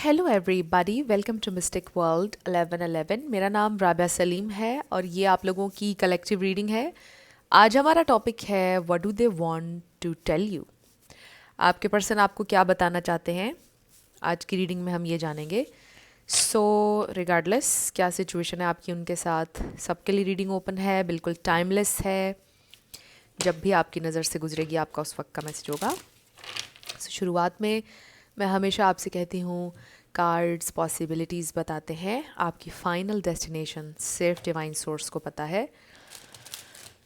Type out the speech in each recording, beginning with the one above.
Hello everybody, welcome to mistake world 1111। मेरा नाम राबिया सलीम है और ये आप लोगों की कलेक्टिव रीडिंग है। आज हमारा टॉपिक है what do they want to tell you. आपके पर्सन आपको क्या बताना चाहते हैं, आज की रीडिंग में हम ये जानेंगे। सो रिगार्डलेस क्या सिचुएशन है आपकी उनके साथ, सबके लिए रीडिंग ओपन है, बिल्कुल टाइमलेस है। जब भी आपकी नज़र से गुजरेगी आपका उस वक्त का मैसेज होगा। शुरुआत में मैं हमेशा आपसे कहती हूँ, कार्ड्स पॉसिबिलिटीज़ बताते हैं, आपकी फाइनल डेस्टिनेशन सिर्फ डिवाइन सोर्स को पता है।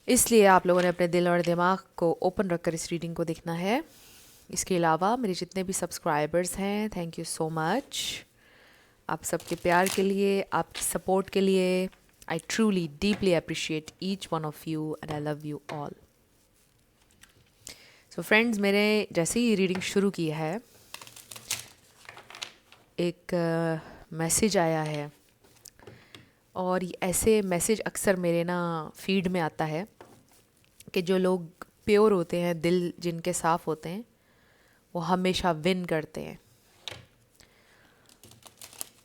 इसलिए आप लोगों ने अपने दिल और दिमाग को ओपन रखकर इस रीडिंग को देखना है। इसके अलावा मेरे जितने भी सब्सक्राइबर्स हैं, थैंक यू सो मच आप सबके प्यार के लिए, आपकी सपोर्ट के लिए। I truly deeply appreciate each one of you and I love you all. So friends, मेरे जैसे ही रीडिंग शुरू की है, एक मैसेज आया है और ऐसे मैसेज अक्सर मेरे ना फीड में आता है कि जो लोग प्योर होते हैं, दिल जिनके साफ़ होते हैं, वो हमेशा विन करते हैं।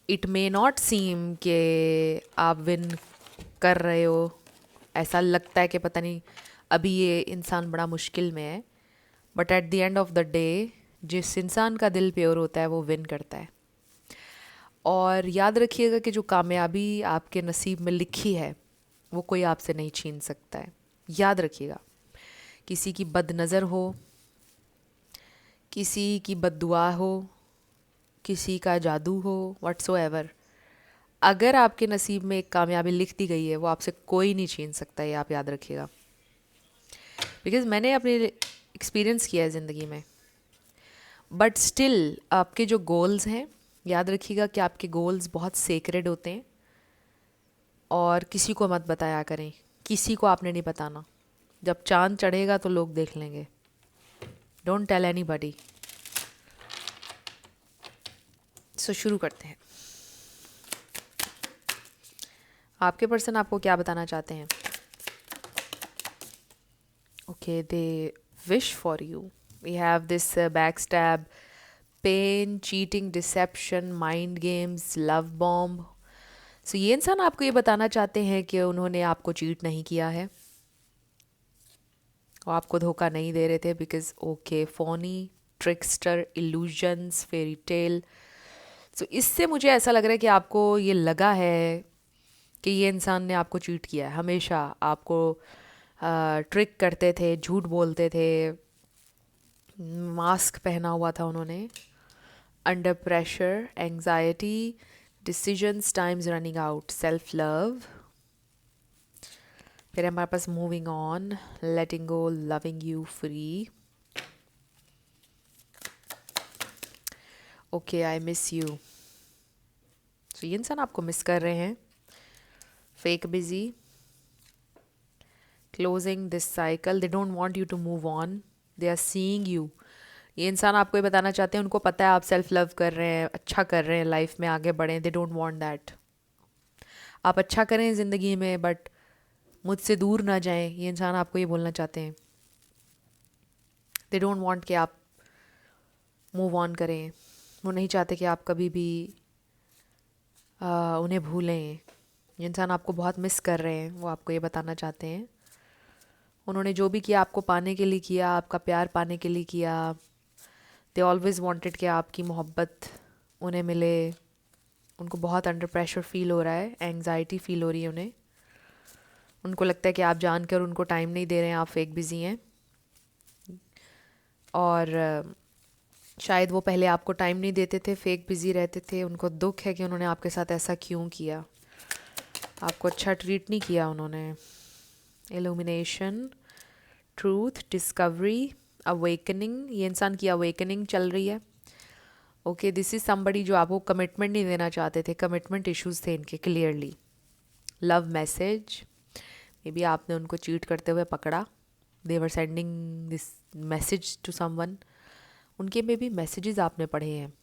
इट मे नॉट सीम कि आप विन कर रहे हो, ऐसा लगता है कि पता नहीं अभी ये इंसान बड़ा मुश्किल में है, but at the end of the day जिस इंसान का दिल प्योर होता है वो विन करता है। और याद रखिएगा कि जो कामयाबी आपके नसीब में लिखी है वो कोई आपसे नहीं छीन सकता है। याद रखिएगा, किसी की बदनज़र हो, किसी की बद्दुआ हो, किसी का जादू हो, व्हाट्सोएवर, अगर आपके नसीब में एक कामयाबी लिख दी गई है वो आपसे कोई नहीं छीन सकता, ये आप याद रखिएगा। बिकॉज़ मैंने अपने एक्सपीरियंस किया है ज़िंदगी में। बट स्टिल आपके जो गोल्स हैं, याद रखिएगा कि आपके गोल्स बहुत सेक्रेड होते हैं और किसी को मत बताया करें, किसी को आपने नहीं बताना। जब चांद चढ़ेगा तो लोग देख लेंगे। Don't tell anybody. सो शुरू करते हैं। आपके पर्सन आपको क्या बताना चाहते हैं? Okay, they wish for you. We have this back stab, pain, cheating, deception, mind games, love bomb. So ये इंसान आपको ये बताना चाहते हैं कि उन्होंने आपको चीट नहीं किया है, वो आपको धोखा नहीं दे रहे थे। Because okay, phony, trickster, illusions, fairy tale. So इससे मुझे ऐसा लग रहा है कि आपको ये लगा है कि ये इंसान ने आपको चीट किया है। हमेशा आपको ट्रिक करते थे, झूठ बोलते थे, मास्क पहना हुआ था उन्होंने। Under pressure, anxiety, decisions, time's running out, self love. फिर हमारे पास moving on, letting go, loving you free. Okay, I miss you. तो ये इंसान आपको मिस कर रहे हैं। Fake busy, closing this cycle, they don't want you to move on, they are seeing you. ये इंसान आपको ये बताना चाहते हैं, उनको पता है आप सेल्फ लव कर रहे हैं, अच्छा कर रहे हैं, लाइफ में आगे बढ़ें। दे डोंट वांट दैट। आप अच्छा करें ज़िंदगी में बट मुझसे दूर ना जाएं, ये इंसान आपको ये बोलना चाहते हैं। दे डोंट वांट कि आप मूव ऑन करें, वो नहीं चाहते कि आप कभी भी उन्हें भूलें। ये इंसान आपको बहुत मिस कर रहे हैं, वो आपको ये बताना चाहते हैं। उन्होंने जो भी किया आपको पाने के लिए किया, आपका प्यार पाने के लिए किया। दे ऑलवेज़ वांटेड कि आपकी मोहब्बत उन्हें मिले। उनको बहुत अंडर प्रेशर फील हो रहा है, एंग्जाइटी फील हो रही है उन्हें। उनको लगता है कि आप जानकर उनको टाइम नहीं दे रहे हैं, आप फेक बिजी हैं। और शायद वो पहले आपको टाइम नहीं देते थे, फेक बिजी रहते थे। उनको दुख है कि उन्होंने आपके साथ ऐसा क्यों किया, आपको अच्छा ट्रीट नहीं किया उन्होंने। इल्यूमिनेशन, ट्रूथ, डिस्कवरी, अवेकनिंग, ये इंसान की अवेकनिंग चल रही है। ओके, दिस इज़ समबडी जो आपको कमिटमेंट नहीं देना चाहते थे, कमिटमेंट इश्यूज थे इनके clearly. Love message, maybe आपने उनको चीट करते हुए पकड़ा। They were sending this message to someone. उनके में भी मैसेजेस आपने पढ़े हैं,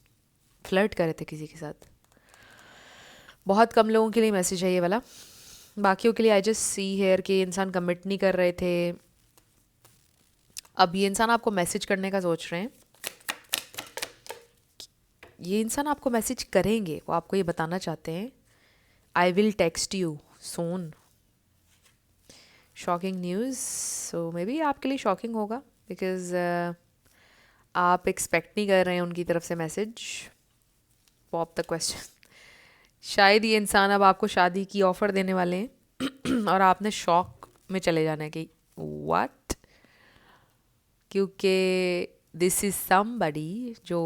फ्लर्ट करे थे किसी के साथ। बहुत कम लोगों के लिए मैसेज है ये वाला, बाकियों के लिए आई जस्ट सी हेयर कि इंसान कमिट नहीं कर रहे थे। अब ये इंसान आपको मैसेज करने का सोच रहे हैं ये इंसान आपको मैसेज करेंगे, वो आपको ये बताना चाहते हैं I will text you soon. Shocking news, so may be आपके लिए शॉकिंग होगा बिकॉज आप एक्सपेक्ट नहीं कर रहे हैं उनकी तरफ से मैसेज। Pop the question. शायद ये इंसान अब आपको शादी की ऑफ़र देने वाले हैं और आपने शॉक में चले जाना है कि व्हाट, क्योंकि दिस इज़ समबडी जो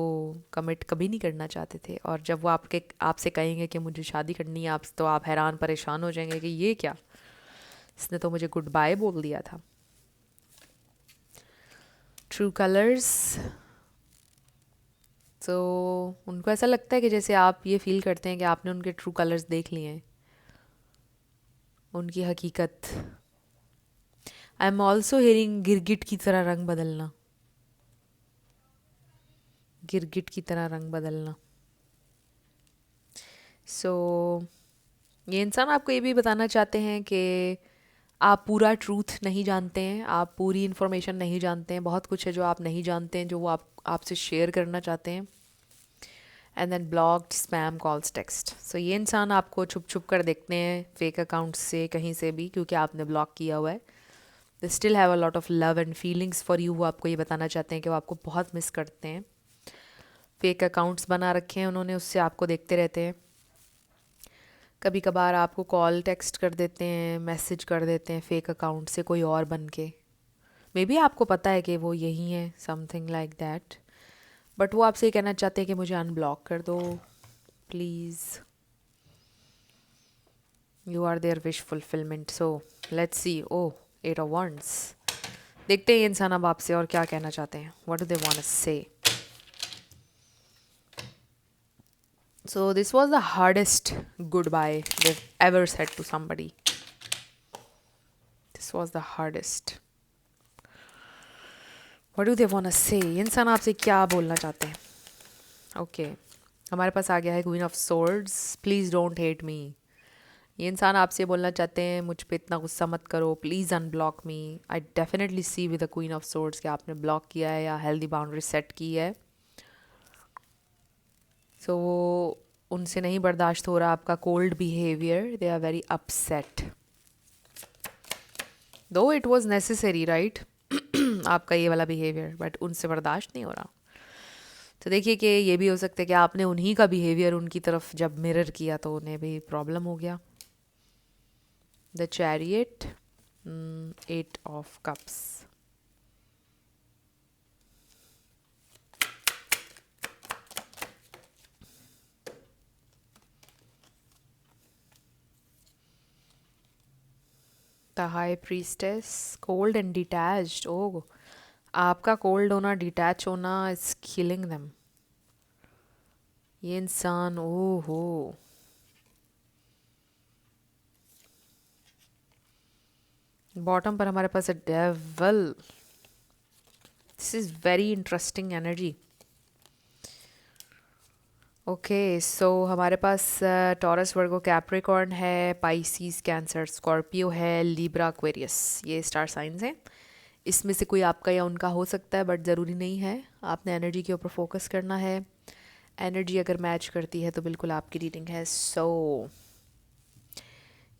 कमिट कभी नहीं करना चाहते थे, और जब वो आपसे कहेंगे कि मुझे शादी करनी है आप, तो आप हैरान परेशान हो जाएंगे कि ये क्या, इसने तो मुझे गुड बाय बोल दिया था। ट्रू कलर्स, तो उनको ऐसा लगता है कि जैसे आप ये फील करते हैं कि आपने उनके ट्रू कलर्स देख लिए हैं, उनकी हकीकत। आई एम ऑल्सो हेयरिंग गिरगिट की तरह रंग बदलना, गिरगिट की तरह रंग बदलना। सो ये इंसान आपको ये भी बताना चाहते हैं कि आप पूरा ट्रूथ नहीं जानते हैं, आप पूरी इन्फॉर्मेशन नहीं जानते हैं, बहुत कुछ है जो आप नहीं जानते हैं जो वो आपसे शेयर करना चाहते हैं। And then blocked, spam calls, text. So ये इंसान आपको छुप छुप कर देखते हैं फेक अकाउंट से, कहीं से भी, क्योंकि आपने ब्लॉक किया हुआ है। They still have a lot of love and feelings for you. वो आपको ये बताना चाहते हैं कि वो आपको बहुत मिस करते हैं। फेक अकाउंट्स बना रखे हैं उन्होंने, उससे आपको देखते रहते हैं। कभी कभार आपको कॉल टेक्स्ट कर देते हैं, मैसेज कर देते हैं फेक अकाउंट से कोई और बन के। मे बी आपको पता है कि वो यही है, समथिंग लाइक दैट, बट वो आपसे ये कहना चाहते हैं कि मुझे अनब्लॉक कर दो please. You are there wish fulfilment. So let's see. O, 8 of Wands। देखते हैं ये इंसान अब आपसे और क्या कहना चाहते हैं। What do they want to से। So this was the hardest goodbye they've ever said to somebody. This was the hardest. What do they want to say? इंसान आपसे क्या बोलना चाहते हैं? Okay, हमारे पास आ गया है queen of swords. Please don't hate me. ये इंसान आपसे बोलना चाहते हैं मुझ पे इतना गुस्सा मत करो, please unblock me. I definitely C with the queen of swords कि आपने ब्लॉक किया है या हेल्दी बाउंड्री सेट की है। सो उनसे नहीं बर्दाश्त हो रहा आपका cold behaviour. They are very upset, दो इट वॉज नेसेसरी राइट आपका ये वाला बिहेवियर, बट उनसे बर्दाश्त नहीं हो रहा। तो देखिए कि ये भी हो सकता है कि आपने उन्हीं का बिहेवियर उनकी तरफ जब मिरर किया तो उन्हें भी प्रॉब्लम हो गया। The chariot, 8 of Cups। The high priestess, cold and detached. Oh, आपका कोल्ड होना, डिटैच होना इज किलिंग देम। ये इंसान, ओह हो, बॉटम पर हमारे पास है devil. This is very interesting energy. Okay, so हमारे पास टॉरस, वर्गो, कैप्रिकॉर्न है, पाइसीज, कैंसर, स्कॉर्पियो है, लिब्रा, एक्वेरियस। ये स्टार साइंस हैं। इसमें से कोई आपका या उनका हो सकता है, बट ज़रूरी नहीं है। आपने एनर्जी के ऊपर फोकस करना है। एनर्जी अगर मैच करती है तो बिल्कुल आपकी रीडिंग है। सो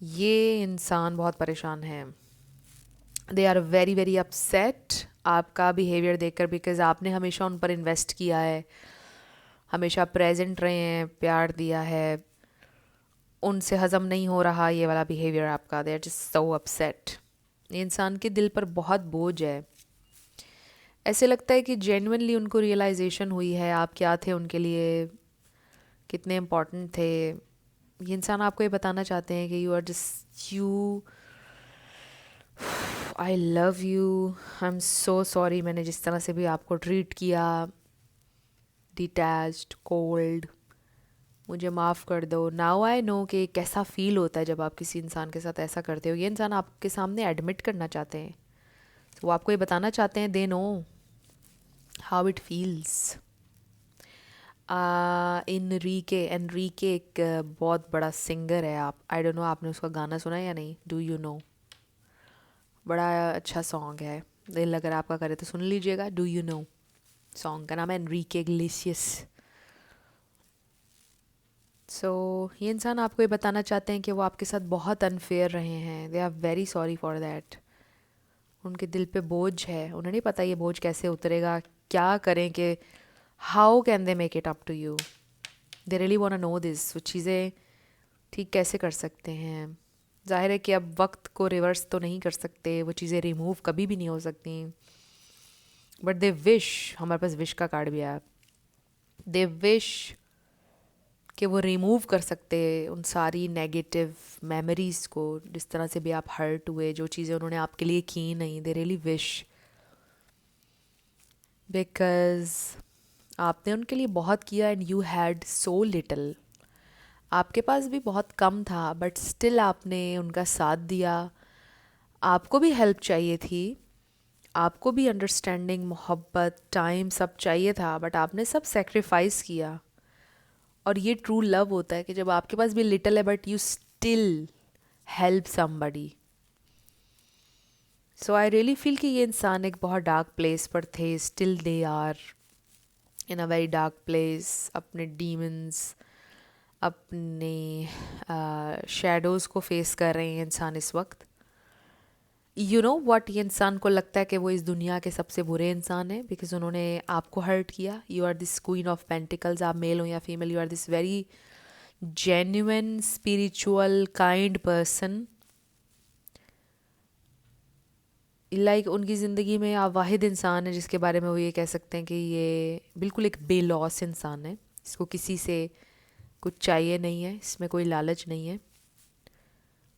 ये इंसान बहुत परेशान है। They are very very upset आपका बिहेवियर देखकर, बिकॉज आपने हमेशा उन पर इन्वेस्ट किया है, हमेशा प्रेजेंट रहे हैं, प्यार दिया है। उनसे हज़म नहीं हो रहा ये वाला बिहेवियर आपका। They are just so upset. ये इंसान के दिल पर बहुत बोझ है। ऐसे लगता है कि जेन्युइनली उनको रियलाइजेशन हुई है आप क्या थे उनके लिए, कितने इम्पोर्टेंट थे। ये इंसान आपको ये बताना चाहते हैं कि you are just you, I love you, I am so sorry मैंने जिस तरह से भी आपको ट्रीट किया, डिटैच्ड, कोल्ड, मुझे माफ़ कर दो। नाउ आई नो कि कैसा फ़ील होता है जब आप किसी इंसान के साथ ऐसा करते हो। ये इंसान आपके सामने एडमिट करना चाहते हैं, तो वो आपको ये बताना चाहते हैं they know how it feels. Enrique, Enrique एक बहुत बड़ा सिंगर है। आप, आई डोंट नो आपने उसका गाना सुना है या नहीं। डू यू नो, बड़ा अच्छा सॉन्ग है। दिल अगर आपका करे तो सुन लीजिएगा। डू यू नो, सॉन्ग का नाम है एनरिके इग्लेसियस। सो ये इंसान आपको ये बताना चाहते हैं कि वो आपके साथ बहुत अनफेयर रहे हैं, they are very sorry for that. उनके दिल पे बोझ है, उन्हें नहीं पता ये बोझ कैसे उतरेगा, क्या करें कि how can they make it up to you. They really want to know this, वो चीज़ें ठीक कैसे कर सकते हैं। जाहिर है कि अब वक्त को रिवर्स तो नहीं कर सकते, वो चीज़ें रिमूव कभी भी नहीं हो सकती, बट दे विश, हमारे पास विश का कार्ड भी है, दे विश कि वो रिमूव कर सकते उन सारी नेगेटिव मेमोरीज़ को, जिस तरह से भी आप हर्ट हुए, जो चीज़ें उन्होंने आपके लिए की नहीं, दे रियली विश, बिकॉज आपने उनके लिए बहुत किया and you had so little. आपके पास भी बहुत कम था बट स्टिल आपने उनका साथ दिया। आपको भी हेल्प चाहिए थी, आपको भी अंडरस्टैंडिंग, मोहब्बत, टाइम सब चाहिए था, बट आपने सब सेक्रीफाइस किया। और ये ट्रू लव होता है कि जब आपके पास भी लिटिल है but you still help somebody. So I really feel कि ये इंसान एक बहुत डार्क प्लेस पर थे, still they are in a very dark place, अपने डीमंस, अपने शैडोज़ को फेस कर रहे हैं इंसान इस वक्त। यू नो वट, ये इंसान को लगता है कि वो इस दुनिया के सबसे बुरे इंसान है बिकॉज उन्होंने आपको हर्ट किया। You are this queen of pentacles, आप मेल हो या female, you are this very genuine spiritual kind person. Like उनकी ज़िंदगी में आप वाहिद इंसान है जिसके बारे में वो ये कह सकते हैं कि ये बिल्कुल एक बेलॉस इंसान है, इसको किसी से कुछ चाहिए नहीं है, इसमें कोई लालच नहीं है।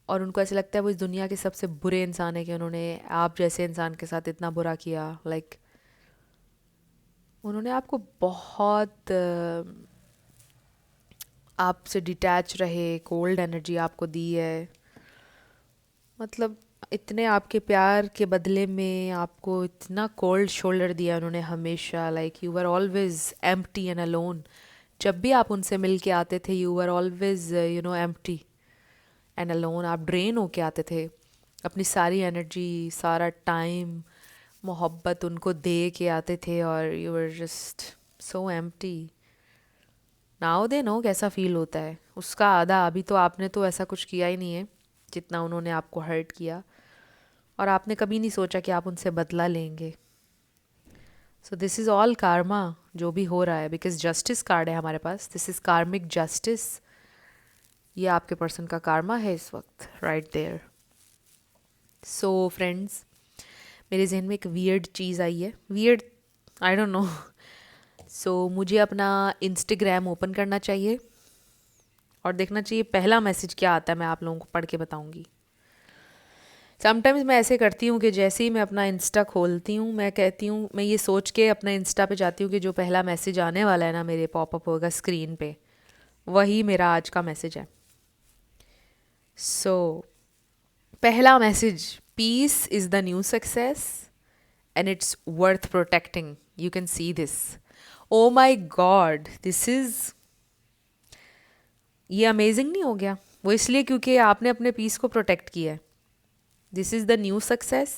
और उनको ऐसा लगता है वो इस दुनिया के सबसे बुरे इंसान है कि उन्होंने आप जैसे इंसान के साथ इतना बुरा किया। लाइक उन्होंने आपको बहुत आपसे डिटैच रहे, कोल्ड एनर्जी आपको दी है। मतलब इतने आपके प्यार के बदले में आपको इतना कोल्ड शोल्डर दिया उन्होंने हमेशा। Like you were always empty and alone. जब भी आप उनसे मिल के आते थे you were always you know empty and alone. आप ड्रेन होके आते थे, अपनी सारी एनर्जी, सारा टाइम, मोहब्बत उनको दे के आते थे और you were just so empty. Now they know कैसा फील होता है उसका आधा। अभी तो आपने तो ऐसा कुछ किया ही नहीं है जितना उन्होंने आपको हर्ट किया, और आपने कभी नहीं सोचा कि आप उनसे बदला लेंगे। So this is all Karma जो भी हो रहा है, बिकॉज जस्टिस कार्ड है हमारे पास, दिस इज़ कार्मिक जस्टिस। ये आपके पर्सन का कार्मा है इस वक्त, राइट देयर। सो फ्रेंड्स, मेरे जहन में एक वियर्ड चीज़ आई है, वियर्ड, आई डोंट नो। सो मुझे अपना इंस्टाग्राम ओपन करना चाहिए और देखना चाहिए पहला मैसेज क्या आता है, मैं आप लोगों को पढ़ के बताऊंगी। समटाइम्स मैं ऐसे करती हूँ कि जैसे ही मैं अपना इंस्टा खोलती हूँ मैं कहती हूँ, मैं ये सोच के अपना इंस्टा पे जाती हूँ कि जो पहला मैसेज आने वाला है ना मेरे पॉपअप होगा स्क्रीन पे, वही मेरा आज का मैसेज है। सो पहला message, piece is the new success and it's worth protecting, you can see this. O my God, this is, ये अमेजिंग नहीं हो गया? वो इसलिए क्योंकि आपने अपने पीस को प्रोटेक्ट किया है। This is the new success,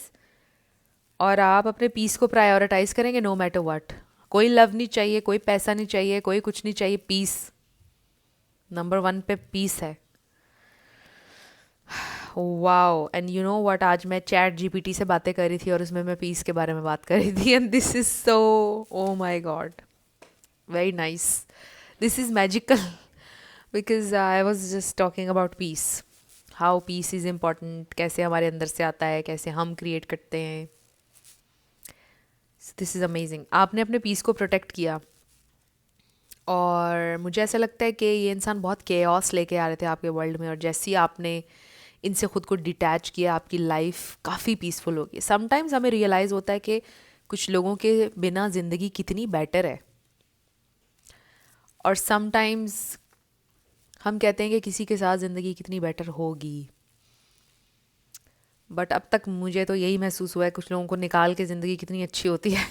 और आप अपने पीस को प्रायोरिटाइज करेंगे नो मैटर व्हाट। कोई लव नहीं चाहिए, कोई पैसा नहीं चाहिए, कोई कुछ नहीं चाहिए, पीस नंबर वन पे पीस है। Wow, and you know what, आज मैं चैट जीपीटी से बातें कर रही थी और उसमें मैं पीस के बारे में बात कर रही थी, and this is so, oh my God, very nice, this is magical, because I was just talking about piece, how piece is important, कैसे हमारे अंदर से आता है, कैसे हम क्रिएट करते हैं। दिस इज़ अमेजिंग, आपने अपने पीस को प्रोटेक्ट किया। और मुझे ऐसा लगता है कि ये इंसान बहुत केओस लेके आ रहे थे आपके वर्ल्ड में, और जैसे ही आपने इनसे ख़ुद को डिटैच किया आपकी लाइफ काफ़ी पीसफुल होगी। समटाइम्स हमें रियलाइज़ होता है कि कुछ लोगों के बिना ज़िंदगी कितनी बेटर है, और समटाइम्स हम कहते हैं कि किसी के साथ ज़िंदगी कितनी बेटर होगी, बट अब तक मुझे तो यही महसूस हुआ है कुछ लोगों को निकाल के ज़िंदगी कितनी अच्छी होती है।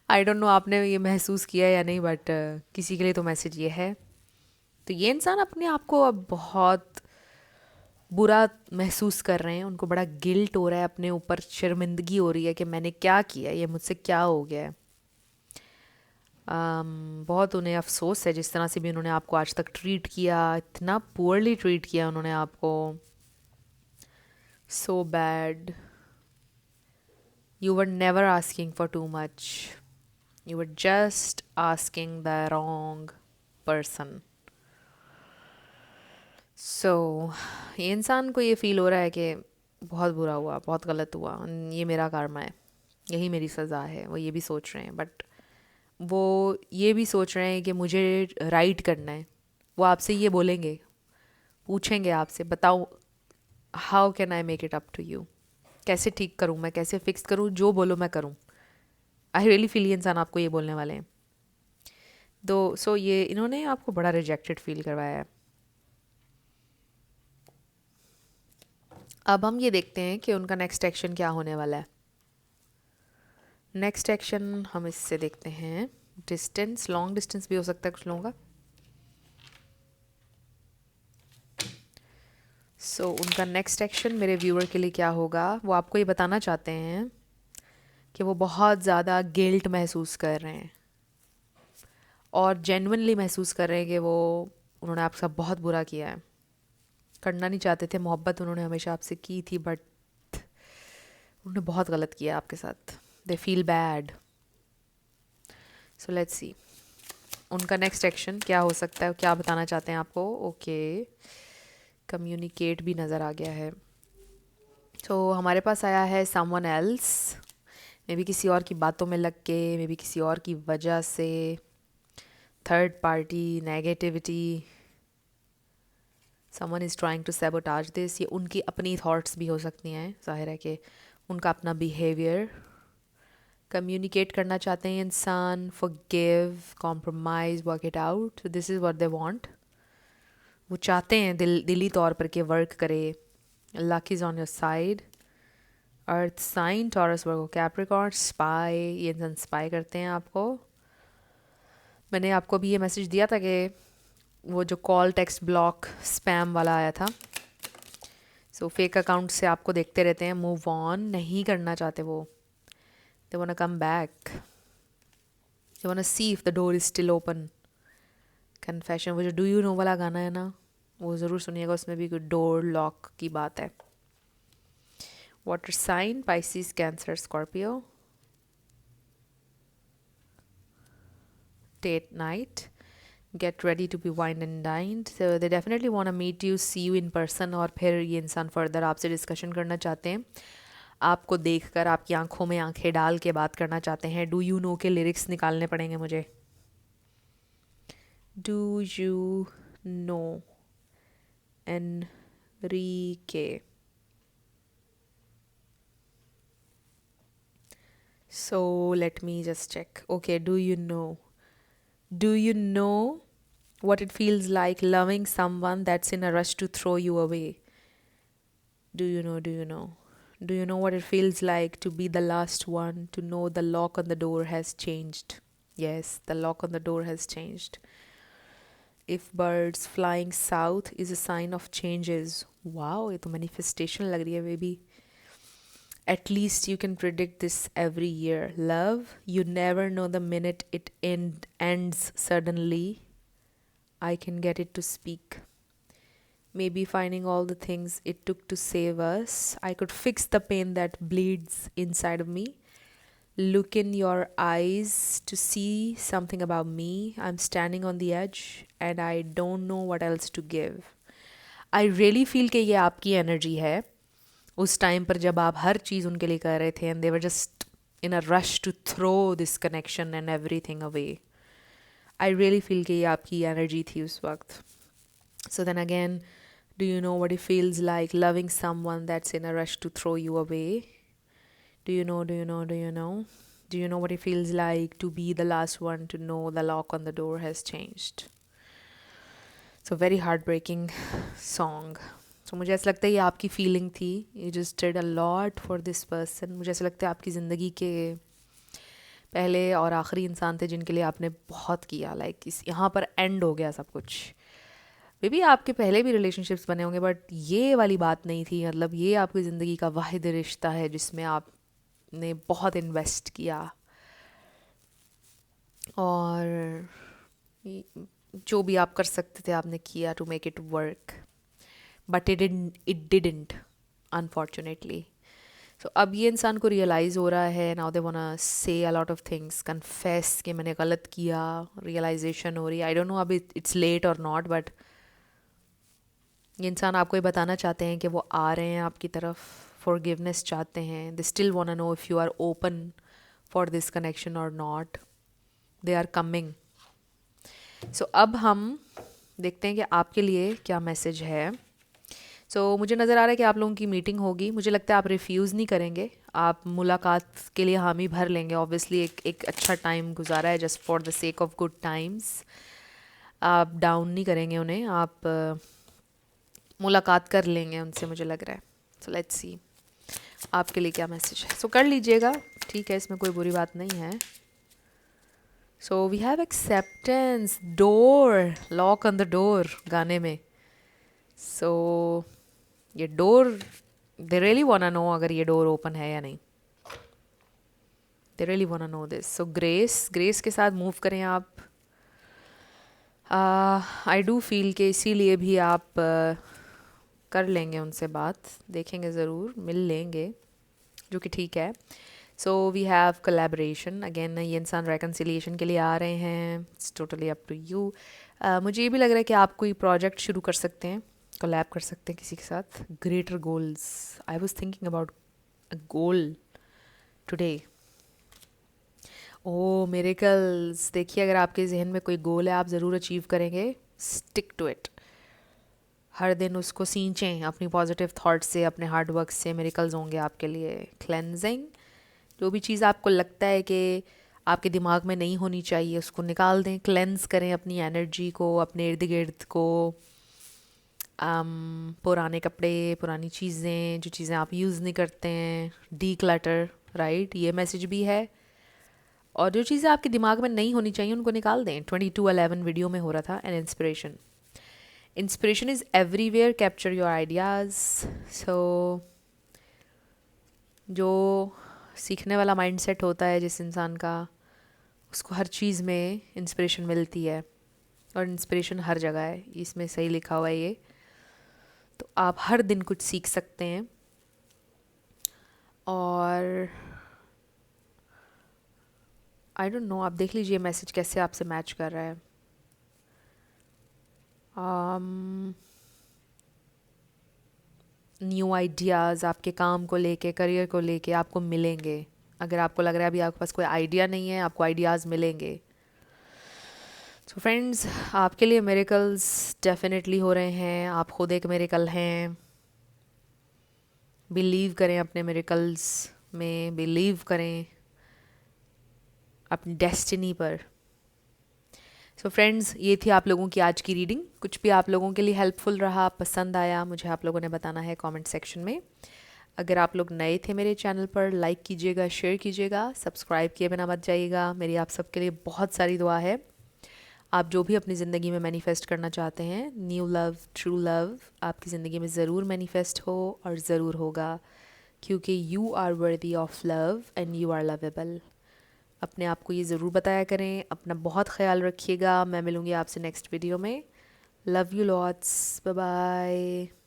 आई डोंट नो आपने ये महसूस किया है या नहीं, बट किसी के लिए तो मैसेज ये है। तो ये इंसान अपने आप को अब बहुत बुरा महसूस कर रहे हैं, उनको बड़ा गिल्ट हो रहा है, अपने ऊपर शर्मिंदगी हो रही है कि मैंने क्या किया, ये मुझसे क्या हो गया है। बहुत उन्हें अफसोस है जिस तरह से भी उन्होंने आपको आज तक ट्रीट किया, इतना पुअरली ट्रीट किया उन्होंने आपको, so bad. You were never asking for too much. You were just asking the wrong person. So, ये इंसान को ये फील हो रहा है कि बहुत बुरा हुआ, बहुत गलत हुआ, ये मेरा कर्म है, यही मेरी सज़ा है. वो ये भी सोच रहे हैं, बट वो ये भी सोच रहे हैं कि मुझे राइट करना है. वो आपसे ये बोलेंगे, पूछेंगे आपसे, बताओ how can I make it up to you, कैसे ठीक करूँ मैं, कैसे फिक्स करूँ, जो बोलो मैं करूँ. आई रियली फील ये इंसान आपको ये बोलने वाले हैं. सो ये इन्होंने आपको बड़ा रिजेक्टेड फील करवाया है. अब हम ये देखते हैं कि उनका नेक्स्ट एक्शन क्या होने वाला है. नेक्स्ट एक्शन हम इससे देखते हैं. डिस्टेंस, लॉन्ग डिस्टेंस भी हो सकता है कुछ लोगों का. सो उनका नेक्स्ट एक्शन मेरे व्यूअर के लिए क्या होगा, वो आपको ये बताना चाहते हैं कि वो बहुत ज़्यादा गिल्ट महसूस कर रहे हैं और जेन्युइनली महसूस कर रहे हैं कि वो उन्होंने आपके साथ बहुत बुरा किया है. करना नहीं चाहते थे, मोहब्बत उन्होंने हमेशा आपसे की थी, बट उन्होंने बहुत गलत किया आपके साथ. They feel bad. So let's see उनका नेक्स्ट एक्शन क्या हो सकता है, क्या बताना चाहते हैं आपको. ओके, कम्युनिकेट भी नज़र आ गया है. तो हमारे पास आया है समवन एल्स. मे बी किसी और की बातों में लग के, मे बी किसी और की वजह से, third party, negativity. Someone is trying to sabotage this. ये उनकी अपनी थॉट्स भी हो सकती हैं, जाहिर है कि उनका अपना बिहेवियर. कम्युनिकेट करना चाहते हैं इंसान, forgive, compromise, work it out. This is what they want. वो चाहते हैं दिली तौर पर कि वर्क करे. Luck is on your side. Earth sign, taurus, Virgo, Capricorn, spy. ये इंसान स्पाई करते हैं आपको. मैंने आपको भी ये मैसेज दिया था कि वो जो कॉल, टेक्स्ट ब्लॉक, स्पैम वाला आया था. सो फेक अकाउंट से आपको देखते रहते हैं. मूव ऑन नहीं करना चाहते वो. They want come back. They want see if the door is still open. Confession, वो जो डू यू नो वाला गाना है ना, वो ज़रूर सुनिएगा, उसमें भी कोई डोर लॉक की बात है. Water sign, Pisces, cancer, Scorpio. Date night. Get ready to be wined and dined. So they definitely want to meet you, see you in person. और फिर ये इंसान फर्दर आपसे डिस्कशन करना चाहते हैं. आपको देखकर आपकी आंखों में आंखें डाल के बात करना चाहते हैं. डू यू नो के लिरिक्स निकालने पड़ेंगे मुझे. Do you know, Enrique. So let me just check. Okay, do you know? Do you know what it feels like loving someone that's in a rush to throw you away? Do you know? Do you know? Do you know what it feels like to be the last one, to know the lock on the door has changed? Yes, the lock on the door has changed. If birds flying south is a sign of changes. Wow, ये तो manifestation लग रही है baby. At least you can predict this every year. Love, you never know the minute it ends suddenly. I can get it to speak. Maybe finding all the things it took to save us. I could fix the pain that bleeds inside of me. Look in your eyes to see something about me. I'm standing on the edge and I don't know what else to give. I really feel कि ये आपकी energy है उस time पर जब आप हर चीज़ उनके लिए कर रहे थे. And they were just in a rush to throw this connection and everything away. I really feel कि ये आपकी एनर्जी थी उस वक्त. So then again, do you know what it feels like loving someone that's in a rush to throw you away? Do you know, do you know, do you know, do you know what it feels like to be the last one, to know the lock on the door has changed? So very heart breaking song. तो मुझे ऐसा लगता है ये आपकी feeling थी. You just did a lot for this person. मुझे ऐसा लगता है आपकी ज़िंदगी के पहले और आखिरी इंसान थे जिनके लिए आपने बहुत किया. लाइक इस यहाँ पर एंड हो गया सब कुछ. मे बी आपके पहले भी रिलेशनशिप्स बने होंगे, बट ये वाली बात नहीं थी. मतलब ये आपकी ज़िंदगी का वाहिद रिश्ता है जिसमें आपने बहुत इन्वेस्ट किया और जो भी आप कर सकते थे आपने किया to make it work, but it didn't unfortunately. तो अब ये इंसान को रियलाइज़ हो रहा है, नाउ दे वांना से a lot of things, confess कि मैंने गलत किया, रियलाइजेशन हो रही है। आई डोंट नो अब इट्स लेट और नॉट, बट ये इंसान आपको ये बताना चाहते हैं कि वो आ रहे हैं आपकी तरफ, फॉरगिवनेस चाहते हैं। They still वांना know if you are open for this connection और नॉट, दे आर कमिंग। सो अब हम देखते हैं कि आपके लिए क्या मैसेज है। मुझे नज़र आ रहा है कि आप लोगों की मीटिंग होगी। मुझे लगता है आप रिफ्यूज़ नहीं करेंगे, आप मुलाकात के लिए हामी भर लेंगे। ऑब्वियसली एक अच्छा टाइम गुजारा है, just for the sake of good times. आप डाउन नहीं करेंगे उन्हें, आप मुलाकात कर लेंगे उनसे, मुझे लग रहा है। सो लेट्स सी आपके लिए क्या मैसेज है। कर लीजिएगा, ठीक है, इसमें कोई बुरी बात नहीं है। We have acceptance, door, lock on the door गाने में। ये डोर, दे रियली वांना नो अगर ये डोर ओपन है या नहीं। They really वांना no this. Grace के साथ मूव करें आप। आई डू फील कि इसीलिए भी आप कर लेंगे उनसे बात, देखेंगे ज़रूर, मिल लेंगे, जो कि ठीक है। We have collaboration again. ये इंसान रेकन्सिलिएशन के लिए आ रहे हैं, it's totally up to you. मुझे ये भी लग रहा है कि आप कोई प्रोजेक्ट शुरू कर सकते हैं, कोलैब कर सकते हैं किसी के साथ। Greater goals, I was thinking about a goal today. Oh miracles, देखिए अगर आपके जहन में कोई गोल है आप ज़रूर अचीव करेंगे, स्टिक टू इट। हर दिन उसको सींचें अपनी पॉजिटिव थॉट से, अपने हार्ड वर्क से, मिरेकल्स होंगे आपके लिए। क्लेंजिंग, जो भी चीज़ आपको लगता है कि आपके दिमाग में नहीं होनी चाहिए उसको निकाल दें, क्लेंस करें अपनी एनर्जी को, अपने इर्द गिर्द को। पुराने कपड़े, पुरानी चीज़ें, जो चीज़ें आप यूज़ नहीं करते हैं, डी क्लटर, राइट, ये मैसेज भी है। और जो चीज़ें आपके दिमाग में नहीं होनी चाहिए उनको निकाल दें। 2211 वीडियो में हो रहा था। An inspiration is everywhere, capture your ideas. जो सीखने वाला माइंडसेट होता है जिस इंसान का, उसको हर चीज़ में इंस्पिरेशन मिलती है, और इंस्पिरेशन हर जगह है, इसमें सही लिखा हुआ है ये। तो आप हर दिन कुछ सीख सकते हैं। और आई डोंट नो, आप देख लीजिए मैसेज कैसे आपसे मैच कर रहा है। न्यू आइडियाज़ आपके काम को लेके, करियर को लेके आपको मिलेंगे। अगर आपको लग रहा है अभी आपके पास कोई आइडिया नहीं है, आपको आइडियाज़ मिलेंगे। फ्रेंड्स, आपके लिए मिरेकल्स डेफिनेटली हो रहे हैं। आप खुद एक मिरेकल हैं। बिलीव करें अपने मिरेकल्स में, बिलीव करें अपनी डेस्टिनी पर। फ्रेंड्स, ये थी आप लोगों की आज की रीडिंग। कुछ भी आप लोगों के लिए हेल्पफुल रहा, पसंद आया, मुझे आप लोगों ने बताना है कमेंट सेक्शन में। अगर आप लोग नए थे मेरे चैनल पर, लाइक कीजिएगा, शेयर कीजिएगा, सब्सक्राइब किए बिना मत जाइएगा। मेरी आप सबके लिए बहुत सारी दुआ है। आप जो भी अपनी ज़िंदगी में मैनिफेस्ट करना चाहते हैं, न्यू लव, ट्रू लव, आपकी ज़िंदगी में ज़रूर मैनिफेस्ट हो और ज़रूर होगा, क्योंकि you are worthy of love and you are lovable. अपने आप को ये ज़रूर बताया करें। अपना बहुत ख्याल रखिएगा। मैं मिलूँगी आपसे नेक्स्ट वीडियो में। Love you lots, bye bye.